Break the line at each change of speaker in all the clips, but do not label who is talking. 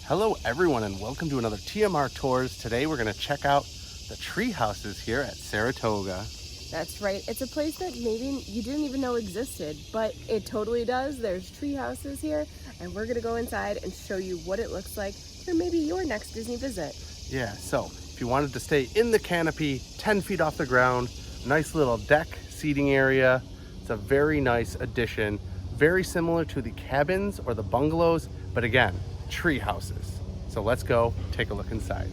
Hello everyone and welcome to another TMR Tours. Today we're going to check out the tree houses here at Saratoga.
That's right. It's a place that maybe you didn't even know existed, but it totally does. There's tree houses here, and we're gonna go inside and show you what it looks like for maybe your next Disney visit.
Yeah, so if you wanted to stay in the canopy, 10 feet off the ground, nice little deck seating area. It's a very nice addition, very similar to the cabins or the bungalows, but again, tree houses. So let's go take a look inside.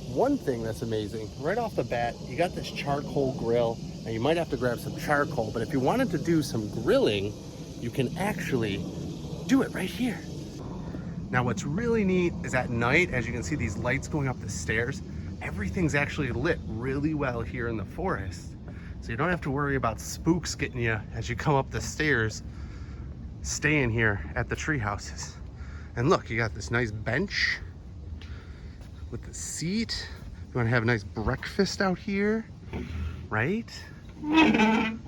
One thing that's amazing, right off the bat, you got this charcoal grill. Now you might have to grab some charcoal, but if you wanted to do some grilling, you can actually do it right here. Now what's really neat is at night, as you can see these lights going up the stairs, everything's actually lit really well here in the forest. So you don't have to worry about spooks getting you as you come up the stairs, staying here at the tree houses. And look, you got this nice bench with the seat. You want to have a nice breakfast out here, right?
And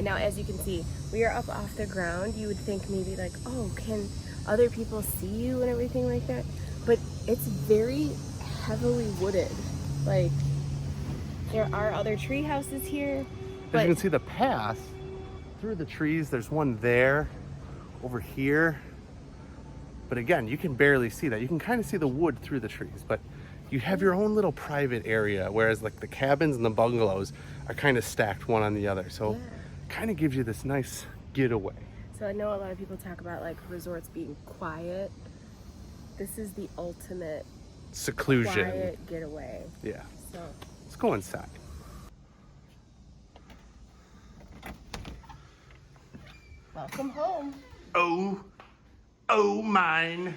now, as you can see, we are up off the ground. You would think maybe like, oh, can other people see you and everything like that? But it's very heavily wooded. Like, there are other tree houses here.
As you can see the path through the trees, there's one there, over here. But again, you can barely see that. You can kind of see the wood through the trees, but you have your own little private area, whereas like the cabins and the bungalows are kind of stacked one on the other. So
yeah,
kind of gives you this nice getaway.
So I know a lot of people talk about like resorts being quiet. This is the ultimate
seclusion.
Quiet getaway.
Yeah.
So
let's go inside.
Welcome home.
Oh mine.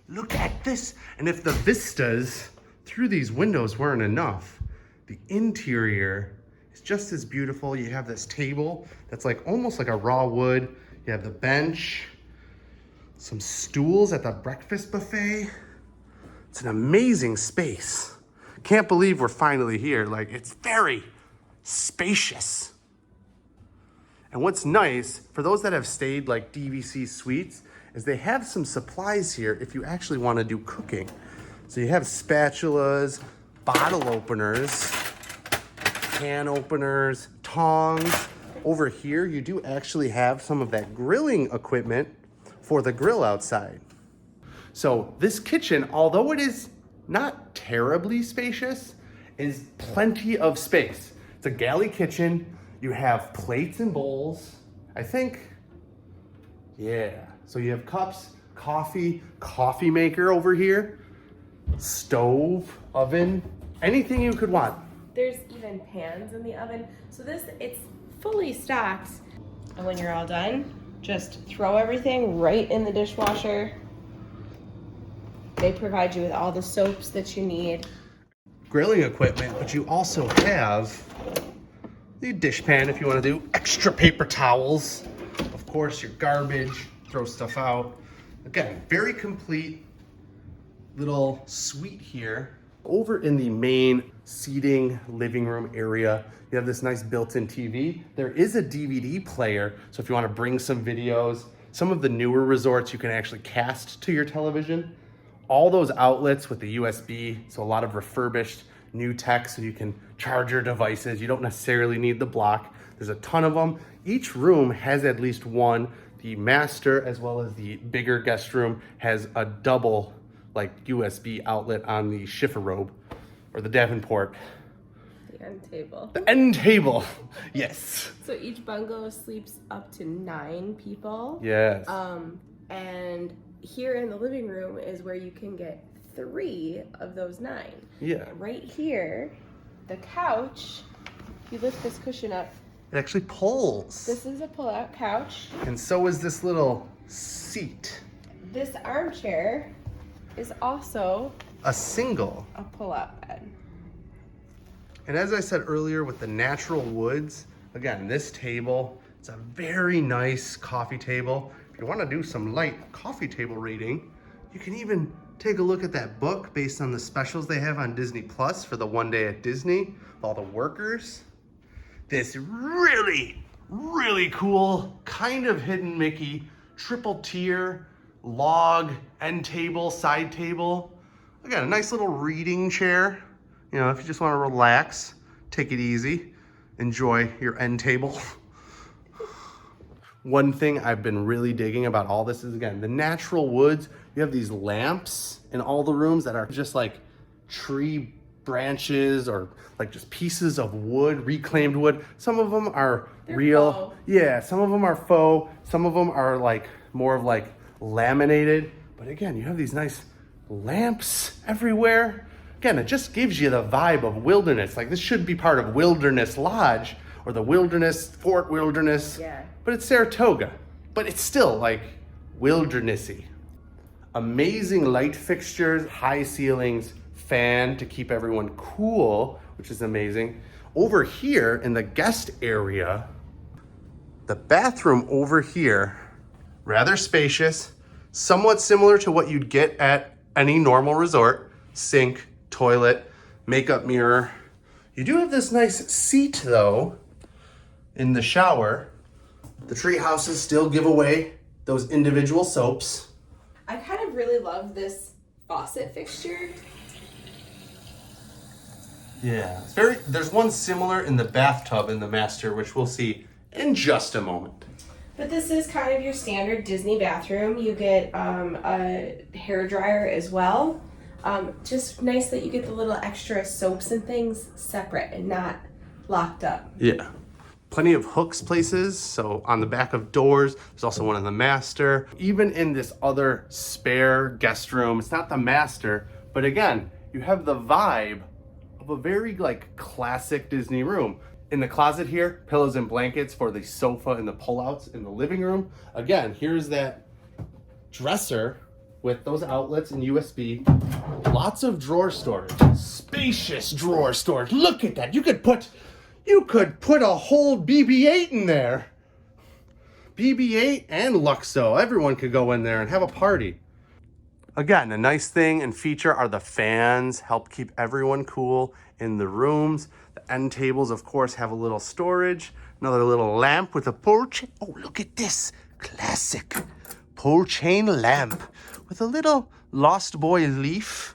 Look at this. And if the vistas through these windows weren't enough, the interior is just as beautiful. You have this table that's like almost like a raw wood. You have the bench, some stools at the breakfast buffet. It's an amazing space. Can't believe we're finally here. Like, it's very spacious. And what's nice, for those that have stayed like DVC suites, is they have some supplies here if you actually want to do cooking. So you have spatulas, bottle openers, can openers, tongs. Over here, you do actually have some of that grilling equipment for the grill outside. So this kitchen, although it is not terribly spacious, is plenty of space. It's a galley kitchen. You have plates and bowls, I think. Yeah, so you have cups, coffee maker over here, stove, oven, anything you could want.
There's even pans in the oven. So it's fully stocked. And when you're all done, just throw everything right in the dishwasher. They provide you with all the soaps that you need.
Grilling equipment, but you also have the dish pan if you want to do extra paper towels. Of course, your garbage, throw stuff out. Again, very complete little suite here. Over in the main seating living room area, you have this nice built-in TV. There is a DVD player, so if you want to bring some videos, some of the newer resorts you can actually cast to your television. All those outlets with the USB, so a lot of refurbished new tech, so you can charge your devices. You don't necessarily need the block. There's a ton of them. Each room has at least one. The master, as well as the bigger guest room, has a double like USB outlet on the chifforobe or the Davenport.
The end table.
The end table, yes.
So each bungalow sleeps up to 9 people.
Yes.
And here in the living room is where you can get 3 of those 9.
Yeah.
Right here, the couch, you lift this cushion up.
It actually pulls.
This is a pull-out couch.
And so is this little seat.
This armchair is also
a single.
A pull-out bed.
And as I said earlier, with the natural woods, again, this table, it's a very nice coffee table. If you want to do some light coffee table reading, you can even take a look at that book based on the specials they have on Disney Plus for the One Day at Disney with all the workers. This really, really cool, kind of hidden Mickey, triple tier log end table, side table. Again, a nice little reading chair. You know, if you just want to relax, take it easy, enjoy your end table. One thing I've been really digging about all this is, again, the natural woods. You have these lamps in all the rooms that are just like tree branches or like just pieces of wood, reclaimed wood. Some of them are real.
Faux.
Yeah, some of them are faux. Some of them are like more of like laminated. But again, you have these nice lamps everywhere. Again, it just gives you the vibe of wilderness. Like this should be part of Wilderness Lodge or the Wilderness, Fort Wilderness.
Yeah.
But it's Saratoga. But it's still like wildernessy. Amazing light fixtures, high ceilings, fan to keep everyone cool, which is amazing. Over here in the guest area, the bathroom over here, rather spacious, somewhat similar to what you'd get at any normal resort. Sink, toilet, makeup mirror. You do have this nice seat though in the shower. The tree houses still give away those individual soaps.
I kind of really love this faucet fixture.
Yeah, there's one similar in the bathtub in the master, which we'll see in just a moment.
But this is kind of your standard Disney bathroom. You get a hair dryer as well. Just nice that you get the little extra soaps and things separate and not locked up.
Yeah. Plenty of hooks places. So on the back of doors, there's also one in the master. Even in this other spare guest room, it's not the master, but again, you have the vibe of a very like classic Disney room. In the closet here, pillows and blankets for the sofa and the pullouts in the living room. Again, here's that dresser with those outlets and USB. Lots of drawer storage. Spacious drawer storage. Look at that. You could put a whole BB-8 in there. BB-8 and Luxo. Everyone could go in there and have a party. Again, a nice thing and feature are the fans. Help keep everyone cool in the rooms. The end tables, of course, have a little storage. Another little lamp with a pole chain. Oh, look at this. Classic pole chain lamp with a little Lost Boy leaf.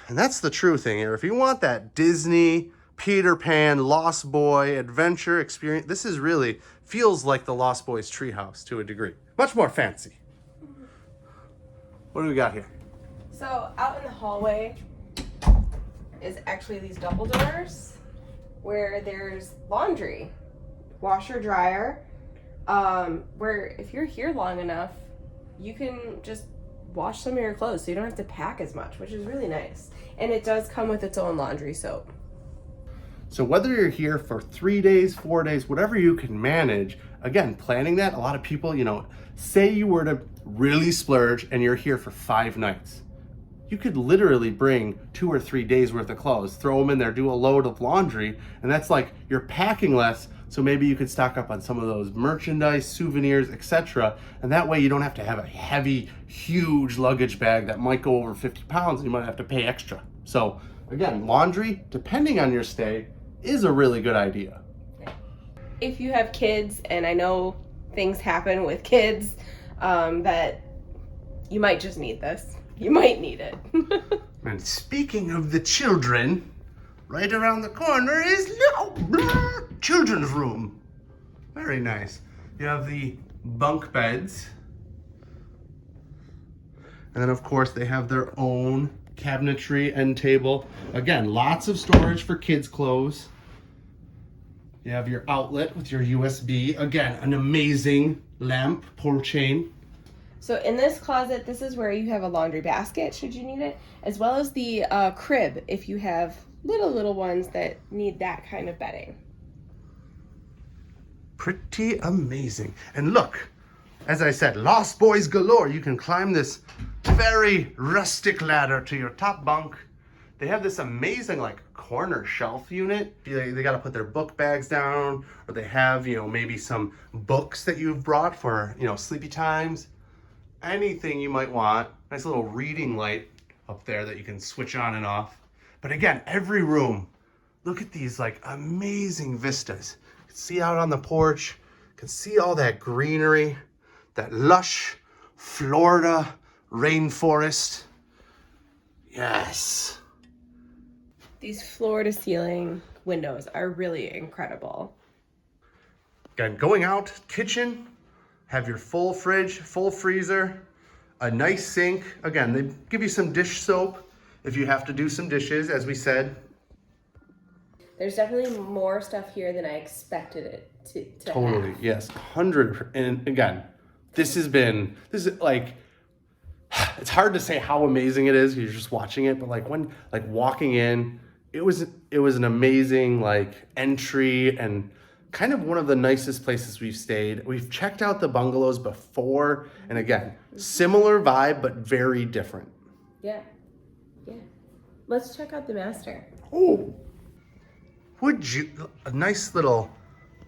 And that's the true thing here. If you want that Disney, Peter Pan, Lost Boy adventure experience, this is really feels like the Lost Boys treehouse to a degree. Much more fancy. What do we got here?
So out in the hallway is actually these double doors where there's laundry, washer, dryer, where if you're here long enough, you can just wash some of your clothes so you don't have to pack as much, which is really nice. And it does come with its own laundry soap.
So whether you're here for 3 days, 4 days, whatever you can manage, again, planning that, a lot of people, say you were to really splurge and you're here for 5 nights. You could literally bring 2 or 3 days worth of clothes, throw them in there, do a load of laundry, and that's like you're packing less. So maybe you could stock up on some of those merchandise, souvenirs, etc. And that way you don't have to have a heavy, huge luggage bag that might go over 50 pounds and you might have to pay extra. So again, laundry, depending on your stay, is a really good idea.
If you have kids, and I know things happen with kids, that you might just need this. You might need it.
And speaking of the children, right around the corner is children's room. Very nice. You have the bunk beds. And then of course they have their own cabinetry end table. Again, lots of storage for kids' clothes. You have your outlet with your USB. Again, an amazing lamp, pole chain.
So in this closet, this is where you have a laundry basket, should you need it, as well as the crib, if you have little ones that need that kind of bedding.
Pretty amazing. And look, as I said, Lost Boys galore. You can climb this very rustic ladder to your top bunk. They have this amazing corner shelf unit. They got to put their book bags down, or they have, maybe some books that you've brought for, sleepy times. Anything you might want. Nice little reading light up there that you can switch on and off. But again, every room, look at these amazing vistas. You can see out on the porch, you can see all that greenery. that lush Florida rainforest. Yes.
These floor-to-ceiling windows are really incredible.
Again, going out, kitchen, have your full fridge, full freezer, a nice sink. Again, they give you some dish soap if you have to do some dishes, as we said.
There's definitely more stuff here than I expected it to
Totally,
have.
yes, 100. And again, this is like, it's hard to say how amazing it is. You're just watching it, but like walking in, it was an amazing like entry and kind of one of the nicest places we've stayed. We've checked out the bungalows before, and again, similar vibe, but very different.
Yeah. Let's check out the master.
Oh, a nice little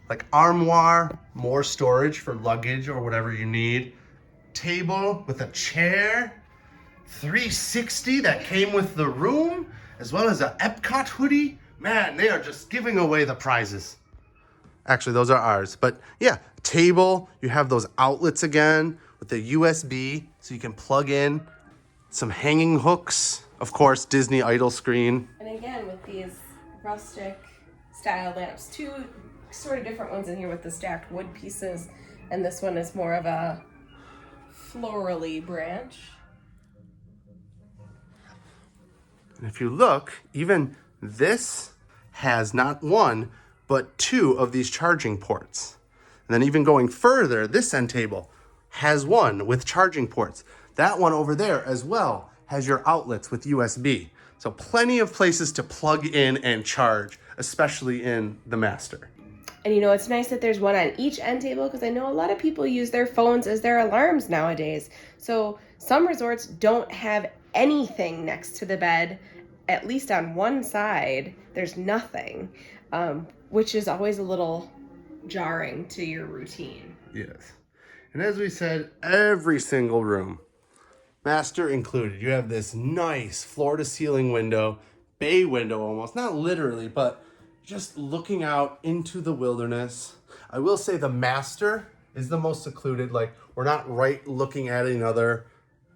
like armoire, more storage for luggage or whatever you need. Table with a chair, 360 that came with the room, as well as an Epcot hoodie. Man, they are just giving away the prizes. Actually, those are ours. But yeah, table, you have those outlets again with the USB, so you can plug in some hanging hooks. Of course, Disney Idol screen.
And again, with these rustic style lamps, two sort of different ones in here with the stacked wood pieces, and this one is more of a florally branch.
And if you look, even this has not one, but two of these charging ports. And then even going further, this end table has one with charging ports. That one over there as well has your outlets with USB. So plenty of places to plug in and charge, especially in the master.
And you know, it's nice that there's one on each end table, because I know a lot of people use their phones as their alarms nowadays. So some resorts don't have anything next to the bed, at least on one side. There's nothing, which is always a little jarring to your routine.
Yes. And as we said, every single room, master included, you have this nice floor to ceiling window, bay window almost, not literally, but just looking out into the wilderness. I will say the master is the most secluded. Like, we're not right looking at another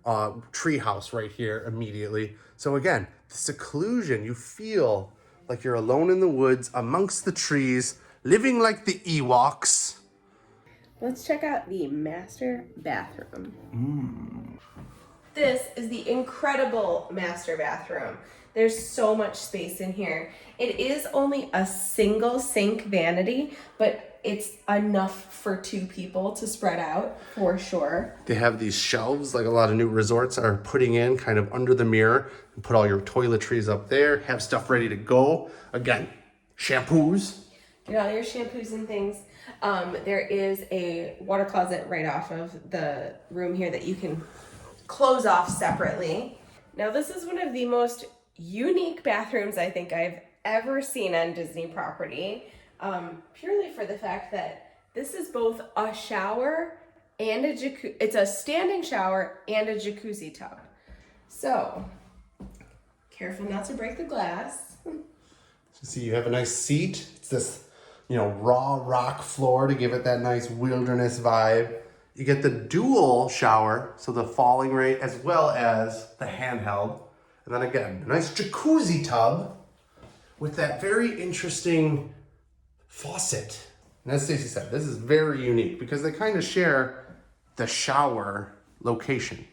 treehouse right here immediately. So again, the seclusion, you feel like you're alone in the woods amongst the trees, living like the Ewoks.
Let's check out the master bathroom. This is the incredible master bathroom. There's so much space in here. It is only a single sink vanity, but it's enough for two people to spread out for sure.
They have these shelves like a lot of new resorts are putting in kind of under the mirror, and put all your toiletries up there, have stuff ready to go. Again, shampoos.
Get all your shampoos and things. There is a water closet right off of the room here that you can close off separately. Now, this is one of the most unique bathrooms I think I've ever seen on Disney property, purely for the fact that this is both a shower and a jacuzzi. It's a standing shower and a jacuzzi tub. So, careful not to break the glass.
See, you have a nice seat. It's this, raw rock floor to give it that nice wilderness vibe. You get the dual shower, so the falling rate as well as the handheld. And then again, a nice jacuzzi tub with that very interesting faucet. And as Stacey said, this is very unique because they kind of share the shower location.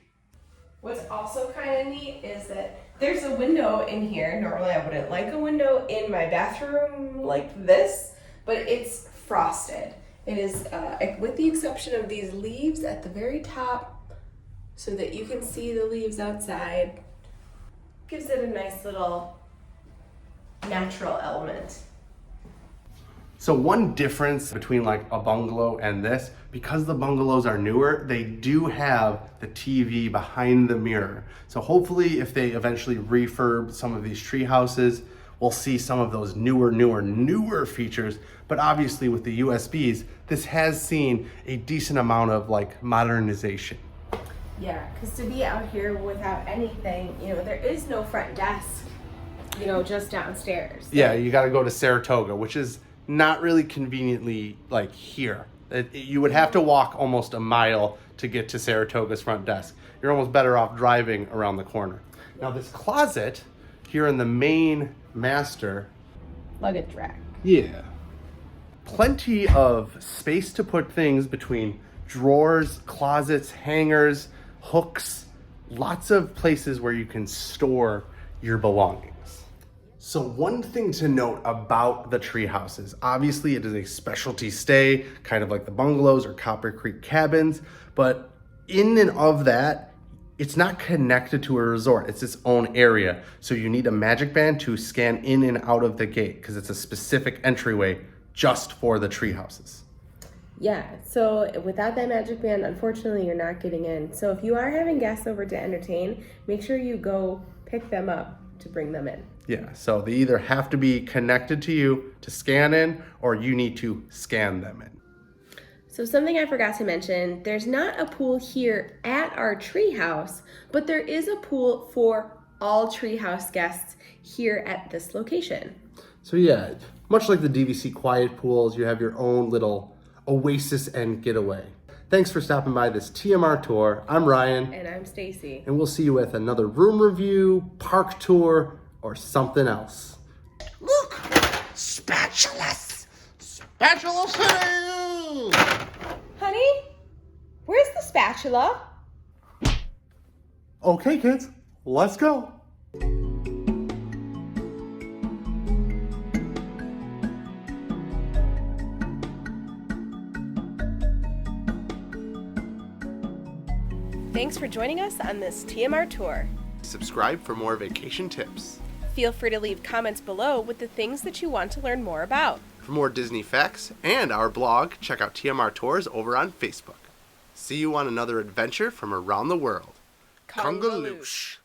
What's also kind of neat is that there's a window in here. Normally I wouldn't like a window in my bathroom like this, but it's frosted. It is, with the exception of these leaves at the very top, so that you can see the leaves outside. Gives it a nice little natural element.
So one difference between like a bungalow and this, because the bungalows are newer, they do have the TV behind the mirror. So hopefully if they eventually refurb some of these tree houses, we'll see some of those newer features. But obviously with the USBs, this has seen a decent amount of like modernization.
Yeah, because to be out here without anything, there is no front desk, just downstairs.
Yeah, you got to go to Saratoga, which is not really conveniently like here. You would have to walk almost a mile to get to Saratoga's front desk. You're almost better off driving around the corner. Now this closet here in the main master.
Luggage rack.
Yeah. Plenty of space to put things between drawers, closets, hangers, hooks. Lots of places where you can store your belongings. So one thing to note about the treehouse is obviously it is a specialty stay, kind of like the bungalows or Copper Creek cabins, but in and of that, it's not connected to a resort. It's its own area. So you need a magic band to scan in and out of the gate because it's a specific entryway just for the tree houses.
Yeah, so without that magic band, unfortunately, you're not getting in. So if you are having guests over to entertain, make sure you go pick them up to bring them in.
Yeah, so they either have to be connected to you to scan in, or you need to scan them in.
So something I forgot to mention, there's not a pool here at our treehouse, but there is a pool for all treehouse guests here at this location.
So yeah, much like the DVC quiet pools, you have your own little oasis and getaway. Thanks for stopping by this TMR tour. I'm Ryan.
And I'm Stacy.
And we'll see you with another room review, park tour, or something else.
Look! Spatulas! Spatula City!
Honey, where's the spatula?
Okay, kids, let's go.
Thanks for joining us on this TMR tour.
Subscribe for more vacation tips.
Feel free to leave comments below with the things that you want to learn more about.
For more Disney facts and our blog, check out TMR Tours over on Facebook. See you on another adventure from around the world.
Congaloosh.
Congaloosh.